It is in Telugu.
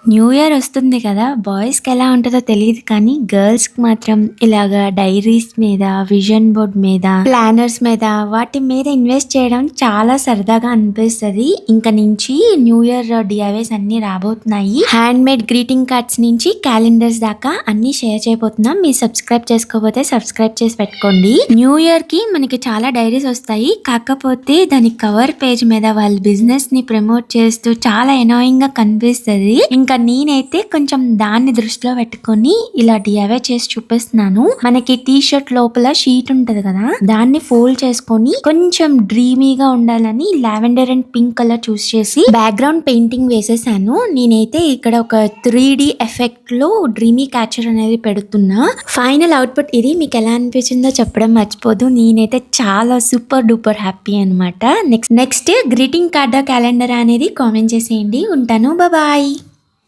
న్యూ ఇయర్ వస్తుంది కదా! బాయ్స్‌కి ఎలా ఉంటదో తెలీదు కానీ, గర్ల్స్‌కి మాత్రం ఇలాగా డైరీస్ మీద, విజన్ బోర్డ్ మీద, ప్లానర్స్ మీద, వాటి మీద ఇన్వెస్ట్ చేయడం చాలా సరదాగా అనిపిస్తది. ఇంక నుంచి న్యూ ఇయర్ డీఐవైస్ అన్నీ రాబోతున్నాయి. హ్యాండ్‌మేడ్ గ్రీటింగ్ కార్డ్స్ నుంచి క్యాలెండర్స్ దాకా అన్నీ షేర్ చేయబోతున్నాం. మీరు సబ్స్క్రైబ్ చేసుకోకపోతే సబ్స్క్రైబ్ చేసి పెట్టుకోండి. న్యూ ఇయర్‌కి మనకి చాలా డైరీస్ వస్తాయి. కాకపోతే దాని కవర్ పేజ్ మీద వాళ్ళ బిజినెస్‌ని ప్రమోట్ చేస్తూ చాలా ఎనాయింగ్‌గా కనిపిస్తది. ఇంకా నేనైతే కొంచెం దాన్ని దృష్టిలో పెట్టుకొని ఇలా డిఐవై చేసి చూపిస్తున్నాను. మనకి టీ షర్ట్ లోపల షీట్ ఉంటది కదా, దాన్ని ఫోల్డ్ చేసుకొని కొంచెం డ్రీమీగా ఉండాలని లావెండర్ అండ్ పింక్ కలర్ చూస్ చేసి బ్యాక్గ్రౌండ్ పెయింటింగ్ వేసేసాను. నేనైతే ఇక్కడ ఒక 3D ఎఫెక్ట్ లో డ్రీమీ క్యాచర్ అనేది పెడుతున్నా. ఫైనల్ అవుట్పుట్ ఇది. మీకు ఎలా అనిపించిందో చెప్పడం మర్చిపోదు. నేనైతే చాలా సూపర్ డూపర్ హ్యాపీ అనమాట. నెక్స్ట్ గ్రీటింగ్ కార్డ్ క్యాలెండర్ అనేది కామెంట్ చేసేయండి. ఉంటాను. బాయ్.